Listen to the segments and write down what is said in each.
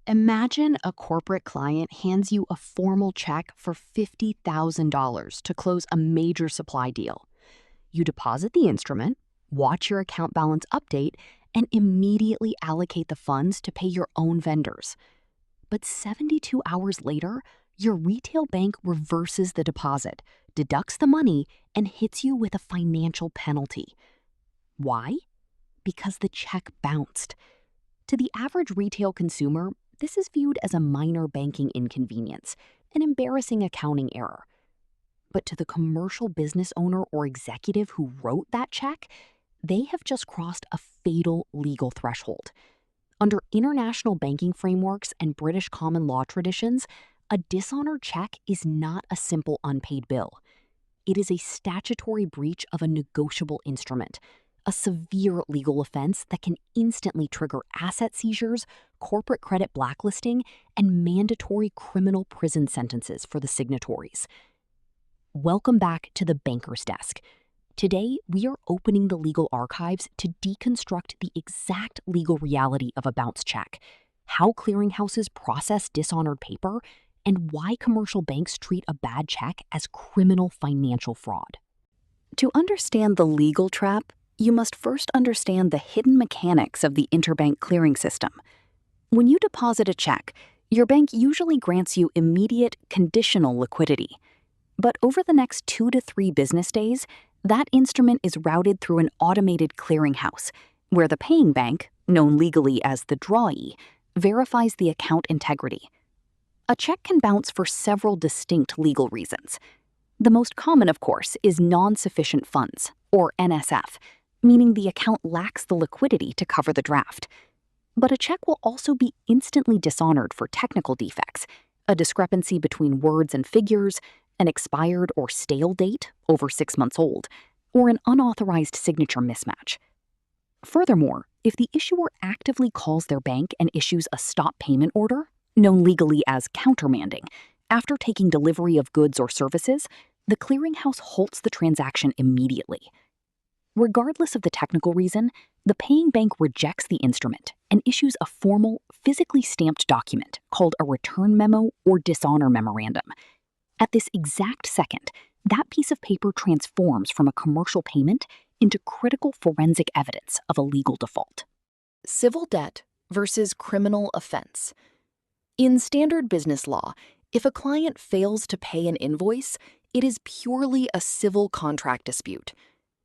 Imagine a corporate client hands you a formal check for $50,000 to close a major supply deal. You deposit the instrument, watch your account balance update, and immediately allocate the funds to pay your own vendors. But 72 hours later, your retail bank reverses the deposit, deducts the money, and hits you with a financial penalty. Why? Because the check bounced. To the average retail consumer, this is viewed as a minor banking inconvenience, an embarrassing accounting error. But to the commercial business owner or executive who wrote that check, they have just crossed a fatal legal threshold. Under international banking frameworks and British common law traditions, a dishonored check is not a simple unpaid bill. It is a statutory breach of a negotiable instrument, a severe legal offense that can instantly trigger asset seizures, corporate credit blacklisting, and mandatory criminal prison sentences for the signatories. Welcome back to the Banker's Desk. Today, we are opening the legal archives to deconstruct the exact legal reality of a bounce check, how clearinghouses process dishonored paper, and why commercial banks treat a bad check as criminal financial fraud. To understand the legal trap, you must first understand the hidden mechanics of the interbank clearing system. When you deposit a check, your bank usually grants you immediate conditional liquidity. But over the next 2 to 3 business days, that instrument is routed through an automated clearinghouse, where the paying bank, known legally as the drawee, verifies the account integrity. A check can bounce for several distinct legal reasons. The most common, of course, is non-sufficient funds, or NSF, meaning the account lacks the liquidity to cover the draft. But a check will also be instantly dishonored for technical defects, a discrepancy between words and figures, an expired or stale date, over 6 months old, or an unauthorized signature mismatch. Furthermore, if the issuer actively calls their bank and issues a stop payment order, known legally as countermanding, after taking delivery of goods or services, the clearinghouse halts the transaction immediately. Regardless of the technical reason, the paying bank rejects the instrument and issues a formal, physically stamped document called a return memo or dishonor memorandum. At this exact second, that piece of paper transforms from a commercial payment into critical forensic evidence of a legal default. Civil debt versus criminal offense. In standard business law, if a client fails to pay an invoice, it is purely a civil contract dispute.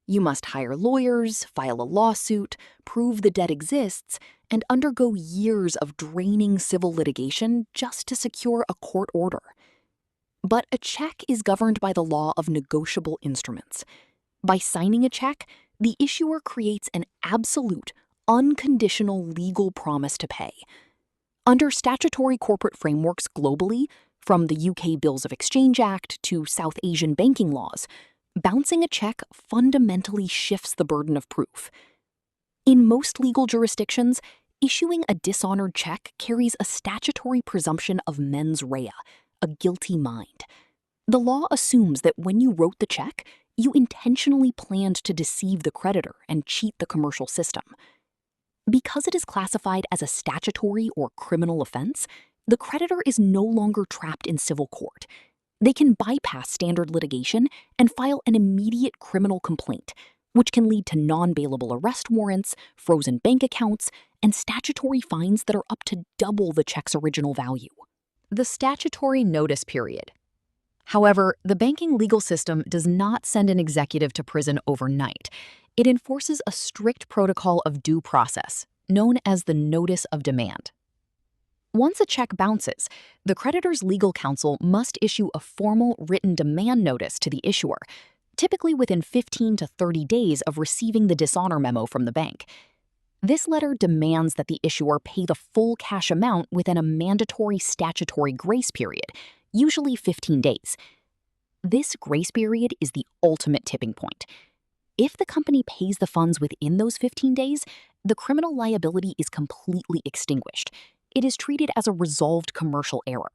You must hire lawyers, file a lawsuit, prove the debt exists, and undergo years of draining civil litigation just to secure a court order. But a check is governed by the law of negotiable instruments. By signing a check, the issuer creates an absolute, unconditional legal promise to pay. Under statutory corporate frameworks globally, from the UK Bills of Exchange Act to South Asian banking laws, bouncing a check fundamentally shifts the burden of proof. In most legal jurisdictions, issuing a dishonored check carries a statutory presumption of mens rea, a guilty mind. The law assumes that when you wrote the check, you intentionally planned to deceive the creditor and cheat the commercial system. Because it is classified as a statutory or criminal offense, the creditor is no longer trapped in civil court. They can bypass standard litigation and file an immediate criminal complaint, which can lead to non-bailable arrest warrants, frozen bank accounts, and statutory fines that are up to double the check's original value. The Statutory Notice Period. However, the banking legal system does not send an executive to prison overnight. It enforces a strict protocol of due process, known as the Notice of Demand. Once a check bounces, the creditor's legal counsel must issue a formal written demand notice to the issuer, typically within 15 to 30 days of receiving the dishonor memo from the bank. This letter demands that the issuer pay the full cash amount within a mandatory statutory grace period, usually 15 days. This grace period is the ultimate tipping point. If the company pays the funds within those 15 days, the criminal liability is completely extinguished. It is treated as a resolved commercial error.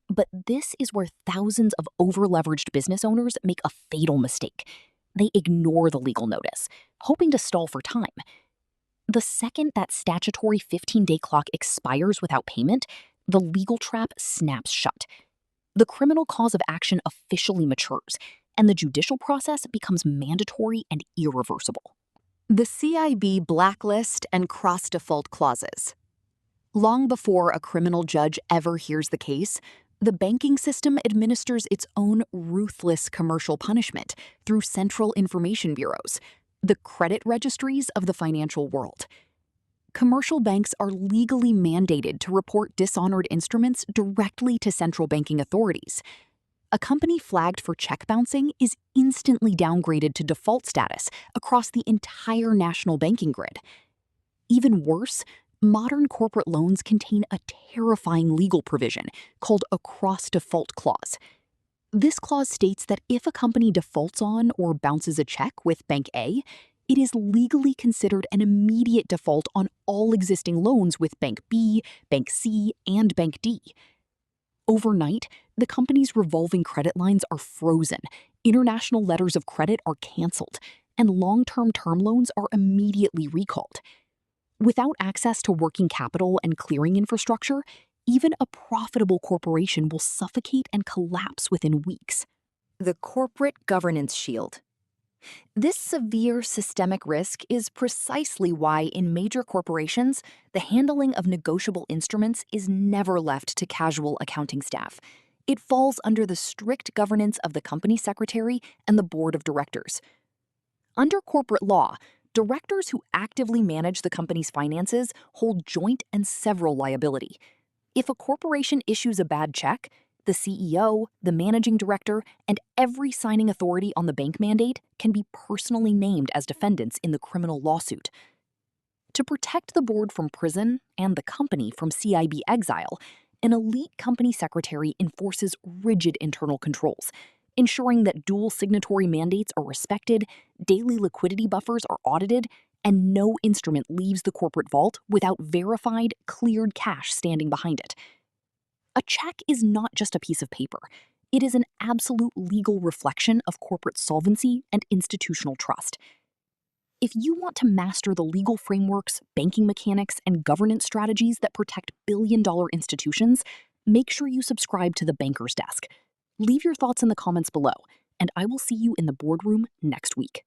But this is where thousands of over-leveraged business owners make a fatal mistake. They ignore the legal notice, hoping to stall for time. The second that statutory 15-day clock expires without payment, the legal trap snaps shut. The criminal cause of action officially matures, and the judicial process becomes mandatory and irreversible. The CIB blacklist and cross-default clauses. Long before a criminal judge ever hears the case, the banking system administers its own ruthless commercial punishment through central information bureaus, the credit registries of the financial world. Commercial banks are legally mandated to report dishonored instruments directly to central banking authorities. A company flagged for check bouncing is instantly downgraded to default status across the entire national banking grid. Even worse, modern corporate loans contain a terrifying legal provision called a cross-default clause. This clause states that if a company defaults on or bounces a check with Bank A, it is legally considered an immediate default on all existing loans with Bank B, Bank C, and Bank D. Overnight, the company's revolving credit lines are frozen, international letters of credit are canceled, and long-term term loans are immediately recalled. Without access to working capital and clearing infrastructure, even a profitable corporation will suffocate and collapse within weeks. The corporate governance shield. This severe systemic risk is precisely why in major corporations, the handling of negotiable instruments is never left to casual accounting staff. It falls under the strict governance of the company secretary and the board of directors. Under corporate law, directors who actively manage the company's finances hold joint and several liability. If a corporation issues a bad check, the CEO, the managing director, and every signing authority on the bank mandate can be personally named as defendants in the criminal lawsuit. To protect the board from prison and the company from CIB exile, an elite company secretary enforces rigid internal controls, ensuring that dual signatory mandates are respected, daily liquidity buffers are audited, and no instrument leaves the corporate vault without verified, cleared cash standing behind it. A check is not just a piece of paper. It is an absolute legal reflection of corporate solvency and institutional trust. If you want to master the legal frameworks, banking mechanics, and governance strategies that protect billion-dollar institutions, make sure you subscribe to The Banker's Desk. Leave your thoughts in the comments below, and I will see you in the boardroom next week.